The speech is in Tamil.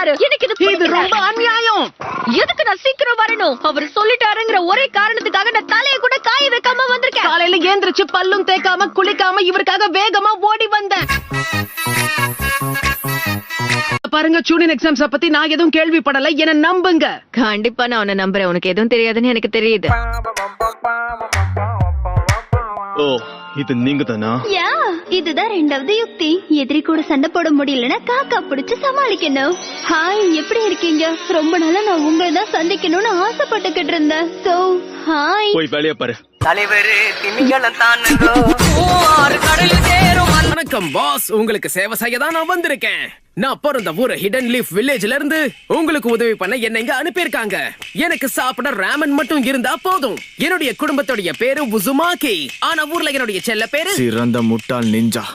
பாரு. எனக்கு இது ரொம்ப அநியாயம். எதுக்கு நான் சீக்கிரம் வரணும்? அவர் சொல்லிட்டாருங்கிற ஒரே காரணத்துக்காக நான் தலையை கூட காய வைக்காம வந்திருக்கேன். காலையில ஏந்திரிச்சு பல்லும் தேய்க்காம குளிக்காம இவருக்காக வேகமா ஓடி வந்தேன். பாருங்க, யூனியன் எக்ஸாம்ஸ் பத்தி நான் எதுவும் கேள்விப்படல, என்ன நம்புங்க. கண்டிப்பா நான் உன்னை நம்புறேன். உனக்கு எதுவும் தெரியாதுன்னு எனக்கு தெரியுது. ஓ, இது நீங்க தானா? யா, இதுதான் ரெண்டாவது யுக்தி. எதிரி கூட சண்டை போட முடியலன்னா காக்கா பிடிச்சு சமாளிக்கணும். ஹாய், எப்படி இருக்கீங்க? ரொம்ப நாளா நான் உங்களை தான் சந்திக்கணும்னு ஆசைப்பட்டுக்கிட்டு இருந்தேன். So hi. போய் வேலைய பாரு. தலைவரே திமிங்கலம் தானுங்கோ கடல் சேரும். வணக்கம் பாஸ், உங்களுக்கு சேவை செய்ய தான் நான் வந்திருக்கேன். நான் பிறந்த ஊர் ஹிடன் லீஃப் வில்லேஜ்ல இருந்து உங்களுக்கு உதவி பண்ண என்ன இங்க அனுப்பியிருக்காங்க. எனக்கு சாப்பிட ராமன் மட்டும் இருந்தா போதும். என்னுடைய குடும்பத்துடைய பேரு உசுமாக்கி. ஆனா ஊர்ல என்னுடைய செல்ல பேரு சிறந்த முட்டாள் நிஞ்சா.